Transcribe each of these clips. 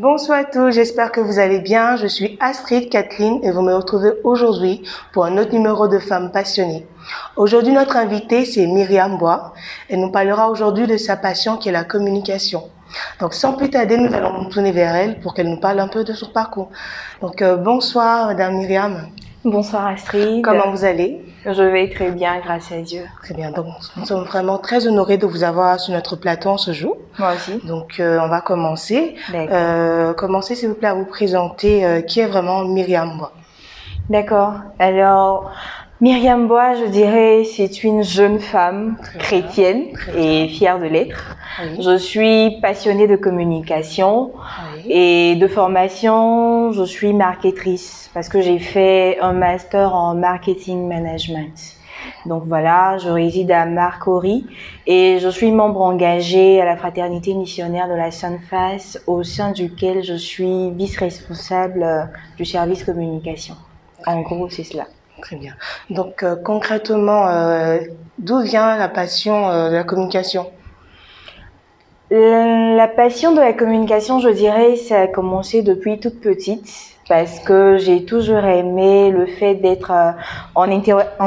Bonsoir à tous, j'espère que vous allez bien. Je suis Astrid Kathleen et vous me retrouvez aujourd'hui pour un autre numéro de Femmes passionnées. Aujourd'hui, notre invitée, c'est Myriam Bois. Elle nous parlera aujourd'hui de sa passion qui est la communication. Donc, sans plus tarder, nous allons nous tourner vers elle pour qu'elle nous parle un peu de son parcours. Donc, bonsoir, Madame Myriam. Bonsoir Astrid. Comment vous allez? Je vais très bien, grâce à Dieu. Très bien. Donc, nous sommes vraiment très honorés de vous avoir sur notre plateau en ce jour. Moi aussi. Donc, on va commencer. Commencez, s'il vous plaît, à vous présenter qui est vraiment Myriam Bois. D'accord. Alors, Myriam Bois, je dirais, c'est une jeune femme chrétienne et fière de l'être. Oui. Je suis passionnée de communication et de formation. Je suis marketrice parce que j'ai fait un master en marketing management. Donc voilà, je réside à Marcory et je suis membre engagé à la fraternité missionnaire de la Sainte Face, au sein duquel je suis vice-responsable du service communication. En gros, c'est cela. Très bien. Donc concrètement, d'où vient la passion de la communication? La passion de la communication, je dirais, ça a commencé depuis toute petite parce que j'ai toujours aimé le fait d'être en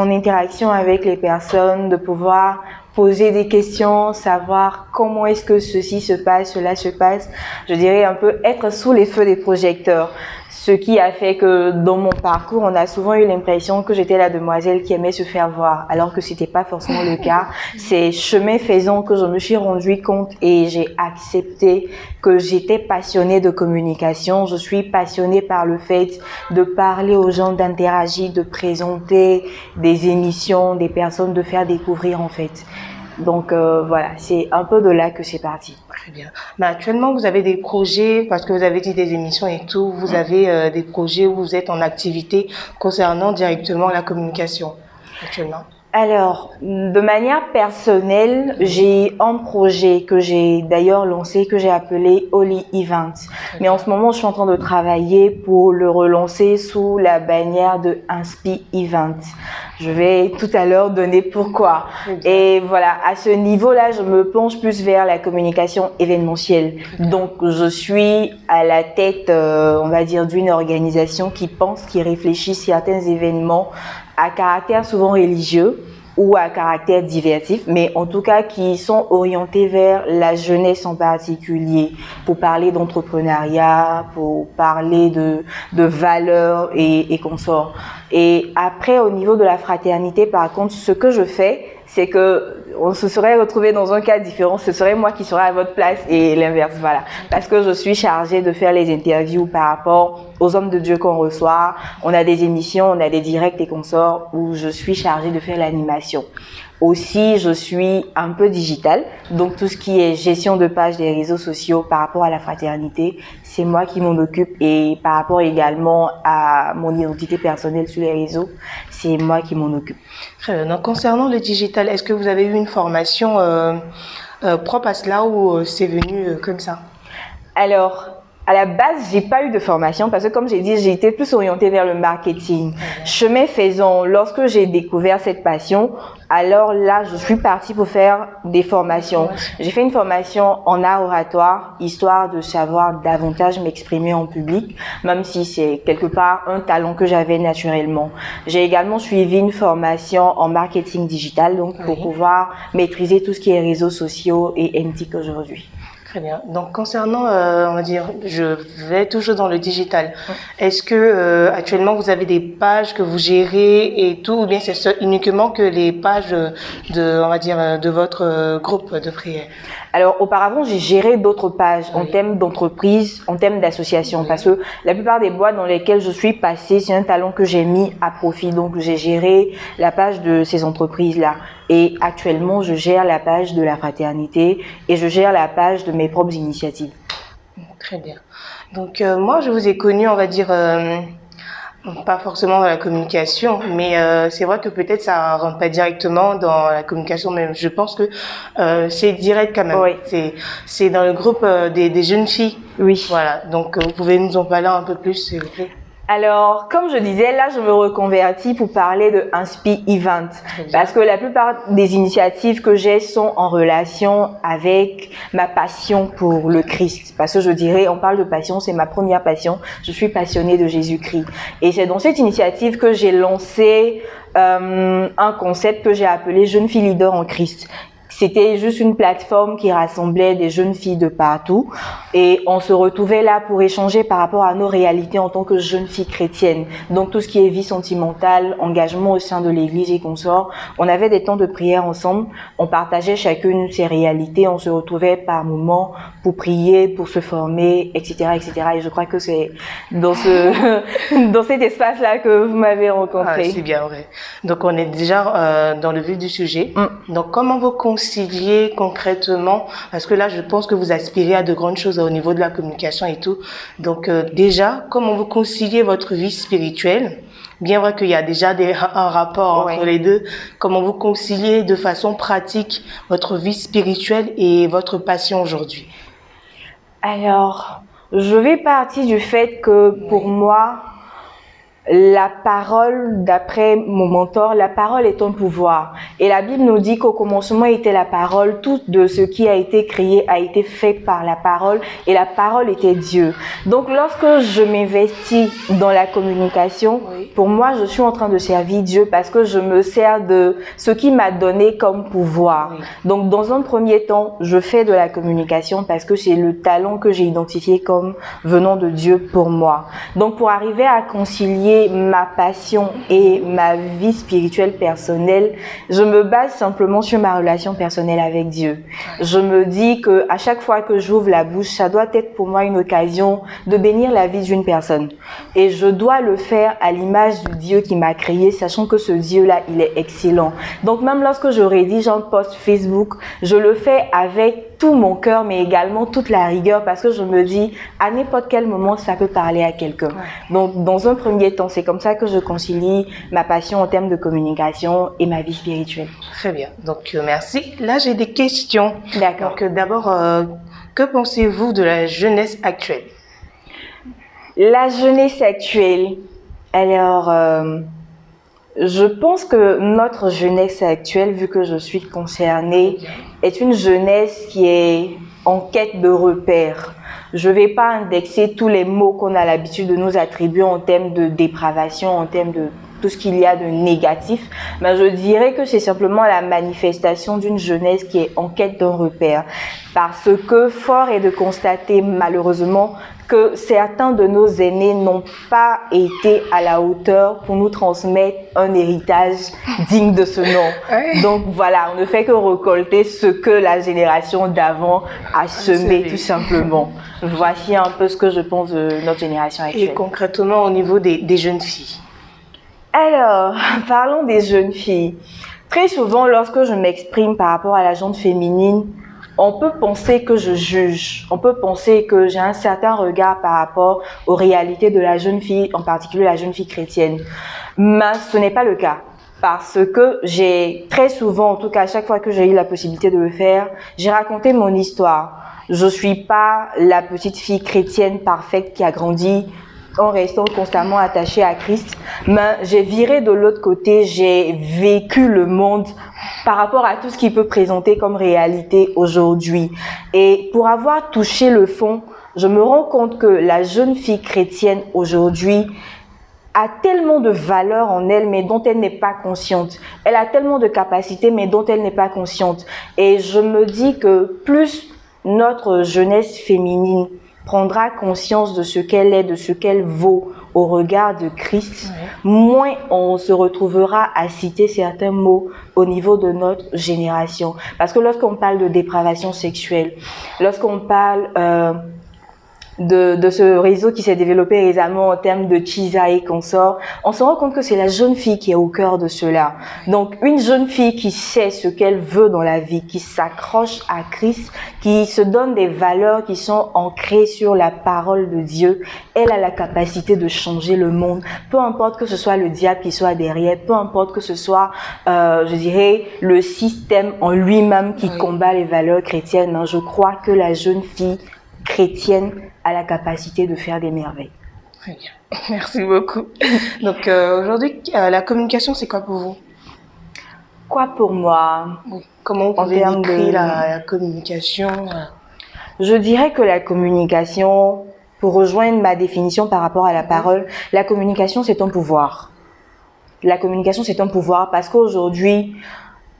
interaction avec les personnes, de pouvoir poser des questions, savoir comment est-ce que ceci se passe, cela se passe. Je dirais un peu être sous les feux des projecteurs. Ce qui a fait que dans mon parcours, on a souvent eu l'impression que j'étais la demoiselle qui aimait se faire voir, alors que c'était pas forcément le cas. C'est chemin faisant que je me suis rendu compte et j'ai accepté que j'étais passionnée de communication. Je suis passionnée par le fait de parler aux gens, d'interagir, de présenter des émissions, des personnes, de faire découvrir en fait. Donc voilà, c'est un peu de là que c'est parti. Très bien. Mais actuellement, vous avez des projets, parce que vous avez dit des émissions et tout, vous avez des projets où vous êtes en activité concernant directement la communication actuellement? Alors, de manière personnelle, j'ai un projet que j'ai d'ailleurs lancé, que j'ai appelé Holy Event. Mais en ce moment, je suis en train de travailler pour le relancer sous la bannière de Inspi Event. Je vais tout à l'heure donner pourquoi. Et voilà, à ce niveau-là, je me penche plus vers la communication événementielle. Donc, je suis à la tête, on va dire, d'une organisation qui pense, qui réfléchit certains événements à caractère souvent religieux ou à caractère divertif, mais en tout cas qui sont orientés vers la jeunesse en particulier, pour parler d'entrepreneuriat, pour parler de valeurs et consorts. Et après, au niveau de la fraternité, par contre, ce que je fais, c'est que on se serait retrouvé dans un cas différent, ce serait moi qui serais à votre place et l'inverse, voilà. Parce que je suis chargée de faire les interviews par rapport aux hommes de Dieu qu'on reçoit. On a des émissions, on a des directs et consorts où je suis chargée de faire l'animation. Aussi, je suis un peu digitale, donc tout ce qui est gestion de page des réseaux sociaux par rapport à la fraternité, c'est moi qui m'en occupe, et par rapport également à mon identité personnelle sur les réseaux, c'est moi qui m'en occupe. Très bien. Donc, concernant le digital, est-ce que vous avez eu une formation propre à cela ou c'est venu comme ça? Alors, à la base, j'ai pas eu de formation parce que, comme j'ai dit, j'ai été plus orientée vers le marketing. Chemin faisant, lorsque j'ai découvert cette passion, alors là, je suis partie pour faire des formations. J'ai fait une formation en art oratoire, histoire de savoir davantage m'exprimer en public, même si c'est quelque part un talent que j'avais naturellement. J'ai également suivi une formation en marketing digital, donc pour pouvoir maîtriser tout ce qui est réseaux sociaux et NTIC aujourd'hui. Très bien. Donc, concernant, on va dire, je vais toujours dans le digital. Est-ce que actuellement vous avez des pages que vous gérez et tout, ou bien c'est uniquement que les pages de, on va dire, de votre groupe de prière? Alors, auparavant, j'ai géré d'autres pages en termes d'entreprise, en termes d'association, parce que la plupart des boîtes dans lesquelles je suis passée, c'est un talent que j'ai mis à profit. Donc, j'ai géré la page de ces entreprises-là. Et actuellement, je gère la page de la fraternité et je gère la page de mes propres initiatives. Très bien. Donc, moi, je vous ai connu, on va dire, pas forcément dans la communication, mais c'est vrai que peut-être ça rentre pas directement dans la communication, mais je pense que c'est direct quand même. Oui. C'est dans le groupe des jeunes filles. Oui. Voilà. Donc, vous pouvez nous en parler un peu plus, s'il vous plaît? Alors, comme je disais, là, je me reconvertis pour parler de Inspi Event. Parce que la plupart des initiatives que j'ai sont en relation avec ma passion pour le Christ. Parce que je dirais, on parle de passion, c'est ma première passion. Je suis passionnée de Jésus-Christ. Et c'est dans cette initiative que j'ai lancé un concept que j'ai appelé Jeunes filles leaders en Christ. C'était juste une plateforme qui rassemblait des jeunes filles de partout et on se retrouvait là pour échanger par rapport à nos réalités en tant que jeunes filles chrétiennes. Donc tout ce qui est vie sentimentale, engagement au sein de l'église et consorts. On avait des temps de prière ensemble, on partageait chacune ses réalités, on se retrouvait par moments pour prier, pour se former, etc., etc. Et je crois que c'est dans dans cet espace-là que vous m'avez rencontré. Ah, c'est bien vrai. Donc on est déjà dans le vif du sujet. Donc comment vous conciliez concrètement, parce que là je pense que vous aspirez à de grandes choses au niveau de la communication et tout. Donc déjà, comment vous conciliez votre vie spirituelle? Bien vrai qu'il y a déjà un rapport entre les deux. Comment vous conciliez de façon pratique votre vie spirituelle et votre passion aujourd'hui? Alors, je vais partir du fait que pour moi, la parole, d'après mon mentor, la parole est un pouvoir. Et la Bible nous dit qu'au commencement était la parole, tout de ce qui a été créé a été fait par la parole et la parole était Dieu. Donc lorsque je m'investis dans la communication, pour moi je suis en train de servir Dieu parce que je me sers de ce qu'il m'a donné comme pouvoir. Donc dans un premier temps, je fais de la communication parce que c'est le talent que j'ai identifié comme venant de Dieu pour moi. Donc pour arriver à concilier ma passion et ma vie spirituelle personnelle, je me base simplement sur ma relation personnelle avec Dieu. Je me dis que à chaque fois que j'ouvre la bouche, ça doit être pour moi une occasion de bénir la vie d'une personne. Et je dois le faire à l'image du Dieu qui m'a créé, sachant que ce Dieu-là, il est excellent. Donc même lorsque je rédige un post Facebook, je le fais avec tout mon cœur, mais également toute la rigueur, parce que je me dis, à n'importe quel moment, ça peut parler à quelqu'un. Donc, dans un premier temps, c'est comme ça que je concilie ma passion en termes de communication et ma vie spirituelle. Très bien. Donc, merci. Là, j'ai des questions. D'accord. Donc, d'abord, que pensez-vous de la jeunesse actuelle? La jeunesse actuelle, alors... je pense que notre jeunesse actuelle, vu que je suis concernée, est une jeunesse qui est en quête de repères. Je ne vais pas indexer tous les mots qu'on a l'habitude de nous attribuer en termes de dépravation, en termes de tout ce qu'il y a de négatif, mais je dirais que c'est simplement la manifestation d'une jeunesse qui est en quête d'un repère. Parce que fort est de constater malheureusement que certains de nos aînés n'ont pas été à la hauteur pour nous transmettre un héritage digne de ce nom. Donc voilà, on ne fait que récolter ce que la génération d'avant a semé tout simplement. Voici un peu ce que je pense de notre génération actuelle. Et concrètement au niveau des jeunes filles? Alors, parlons des jeunes filles. Très souvent, lorsque je m'exprime par rapport à la gente féminine, on peut penser que je juge, on peut penser que j'ai un certain regard par rapport aux réalités de la jeune fille, en particulier la jeune fille chrétienne. Mais ce n'est pas le cas. Parce que j'ai très souvent, en tout cas à chaque fois que j'ai eu la possibilité de le faire, j'ai raconté mon histoire. Je suis pas la petite fille chrétienne parfaite qui a grandi en restant constamment attachée à Christ, mais j'ai viré de l'autre côté, j'ai vécu le monde par rapport à tout ce qu'il peut présenter comme réalité aujourd'hui. Et pour avoir touché le fond, je me rends compte que la jeune fille chrétienne aujourd'hui a tellement de valeur en elle, mais dont elle n'est pas consciente. Elle a tellement de capacités, mais dont elle n'est pas consciente. Et je me dis que plus notre jeunesse féminine prendra conscience de ce qu'elle est, de ce qu'elle vaut au regard de Christ, moins on se retrouvera à citer certains mots au niveau de notre génération. Parce que lorsqu'on parle de dépravation sexuelle, lorsqu'on parle de ce réseau qui s'est développé récemment en termes de Chisa et consorts, on se rend compte que c'est la jeune fille qui est au cœur de cela. Donc, une jeune fille qui sait ce qu'elle veut dans la vie, qui s'accroche à Christ, qui se donne des valeurs qui sont ancrées sur la parole de Dieu, elle a la capacité de changer le monde. Peu importe que ce soit le diable qui soit derrière, peu importe que ce soit, je dirais, le système en lui-même qui combat les valeurs chrétiennes. Je crois que la jeune fille chrétienne a la capacité de faire des merveilles. Très bien. Merci beaucoup. Donc aujourd'hui, la communication, c'est quoi pour vous? Quoi pour moi? Oui. Comment vous pouvez décrire la communication? Je dirais que la communication, pour rejoindre ma définition par rapport à la parole, la communication, c'est un pouvoir. La communication, c'est un pouvoir parce qu'aujourd'hui,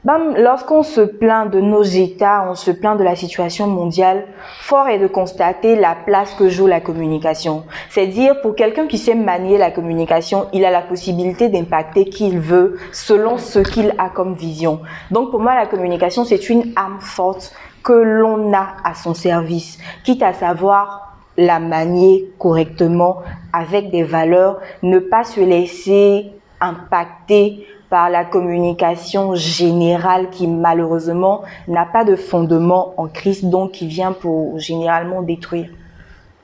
lorsqu'on se plaint de nos états, on se plaint de la situation mondiale, fort est de constater la place que joue la communication. C'est-à-dire, pour quelqu'un qui sait manier la communication, il a la possibilité d'impacter qui il veut selon ce qu'il a comme vision. Donc, pour moi, la communication, c'est une arme forte que l'on a à son service, quitte à savoir la manier correctement avec des valeurs, ne pas se laisser impacter par la communication générale qui malheureusement n'a pas de fondement en Christ, donc qui vient pour généralement détruire.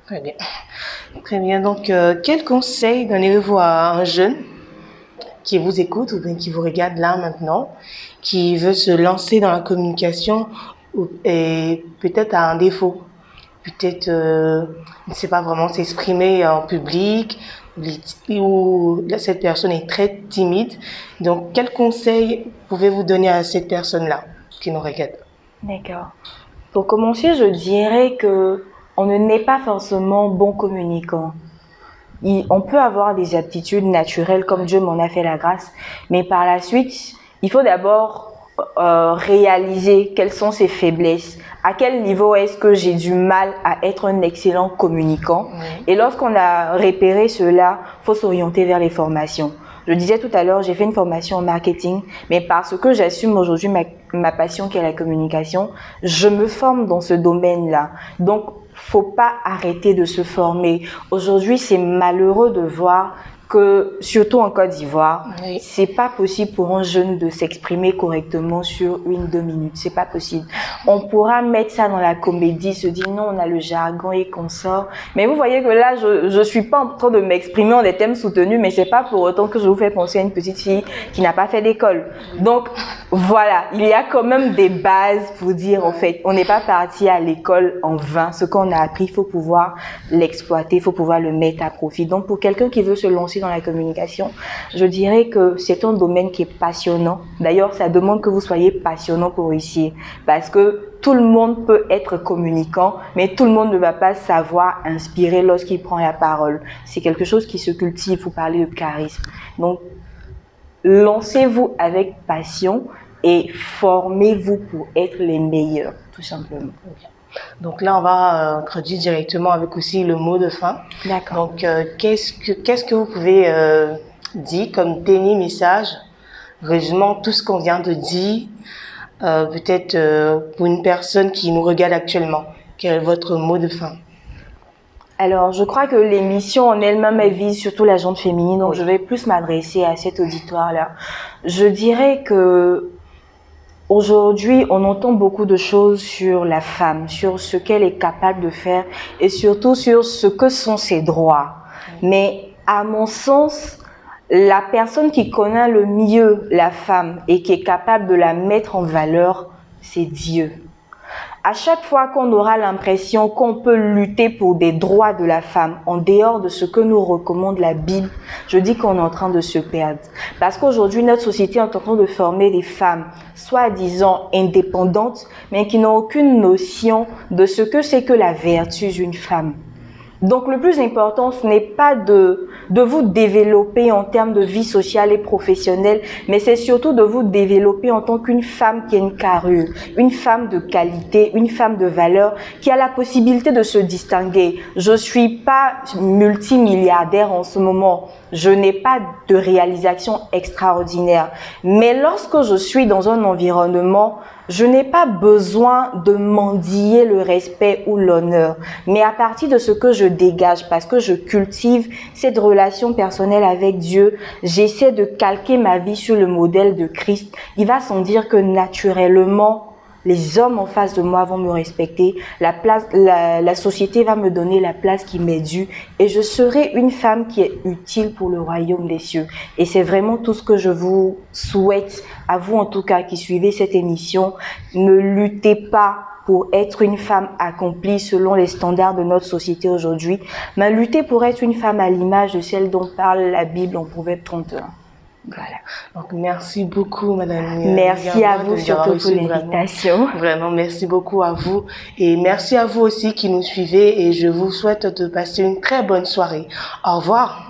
Très bien. Très bien. Donc, quel conseil donnez-vous à un jeune qui vous écoute ou bien qui vous regarde là maintenant, qui veut se lancer dans la communication et peut-être a un défaut? Peut-être, ne sait pas vraiment s'exprimer en public, ou cette personne est très timide. Donc, quel conseil pouvez-vous donner à cette personne-là qui nous regarde? D'accord. Pour commencer, je dirais que on ne naît pas forcément bon communicant. On peut avoir des aptitudes naturelles comme Dieu m'en a fait la grâce, mais par la suite, il faut d'abord réaliser quelles sont ses faiblesses, à quel niveau est-ce que j'ai du mal à être un excellent communicant. Et lorsqu'on a repéré cela, il faut s'orienter vers les formations. Je disais tout à l'heure, j'ai fait une formation en marketing, mais parce que j'assume aujourd'hui ma passion qui est la communication, je me forme dans ce domaine-là. Donc, faut pas arrêter de se former. Aujourd'hui, c'est malheureux de voir que, surtout en Côte d'Ivoire, c'est pas possible pour un jeune de s'exprimer correctement sur 1-2 minutes. C'est pas possible. On pourra mettre ça dans la comédie, se dire non, on a le jargon et qu'on sort. Mais vous voyez que là, je suis pas en train de m'exprimer en des thèmes soutenus, mais c'est pas pour autant que je vous fais penser à une petite fille qui n'a pas fait d'école. Donc, voilà. Il y a quand même des bases pour dire, en fait, on n'est pas parti à l'école en vain. Ce qu'on a appris, il faut pouvoir l'exploiter, il faut pouvoir le mettre à profit. Donc, pour quelqu'un qui veut se lancer dans la communication, je dirais que c'est un domaine qui est passionnant. D'ailleurs, ça demande que vous soyez passionnant pour réussir, parce que tout le monde peut être communicant, mais tout le monde ne va pas savoir inspirer lorsqu'il prend la parole. C'est quelque chose qui se cultive. Vous parlez de charisme. Donc, lancez-vous avec passion et formez-vous pour être les meilleurs, tout simplement. Donc là, on va introduire directement avec aussi le mot de fin. D'accord. Donc, qu'est-ce que vous pouvez dire comme dernier message, résumant tout ce qu'on vient de dire, peut-être pour une personne qui nous regarde actuellement? Quel est votre mot de fin? Alors, je crois que l'émission en elle-même, elle vise surtout la gente féminine, donc je vais plus m'adresser à cet auditoire-là. Je dirais que aujourd'hui, on entend beaucoup de choses sur la femme, sur ce qu'elle est capable de faire et surtout sur ce que sont ses droits. Mais à mon sens, la personne qui connaît le mieux la femme et qui est capable de la mettre en valeur, c'est Dieu. À chaque fois qu'on aura l'impression qu'on peut lutter pour des droits de la femme en dehors de ce que nous recommande la Bible, je dis qu'on est en train de se perdre. Parce qu'aujourd'hui, notre société est en train de former des femmes soi-disant indépendantes, mais qui n'ont aucune notion de ce que c'est que la vertu d'une femme. Donc, le plus important, ce n'est pas de vous développer en termes de vie sociale et professionnelle, mais c'est surtout de vous développer en tant qu'une femme qui a une carrure, une femme de qualité, une femme de valeur, qui a la possibilité de se distinguer. Je suis pas multimilliardaire en ce moment. Je n'ai pas de réalisation extraordinaire. Mais lorsque je suis dans un environnement, je n'ai pas besoin de mendier le respect ou l'honneur, mais à partir de ce que je dégage, parce que je cultive cette relation personnelle avec Dieu, j'essaie de calquer ma vie sur le modèle de Christ. Il va sans dire que naturellement, les hommes en face de moi vont me respecter, la société va me donner la place qui m'est due et je serai une femme qui est utile pour le royaume des cieux. Et c'est vraiment tout ce que je vous souhaite, à vous en tout cas qui suivez cette émission. Ne luttez pas pour être une femme accomplie selon les standards de notre société aujourd'hui, mais lutter pour être une femme à l'image de celle dont parle la Bible en Proverbe 31. Voilà. Donc, merci beaucoup, Madame. Merci à vous surtout pour l'invitation. Vraiment, merci beaucoup à vous. Et merci à vous aussi qui nous suivez. Et je vous souhaite de passer une très bonne soirée. Au revoir.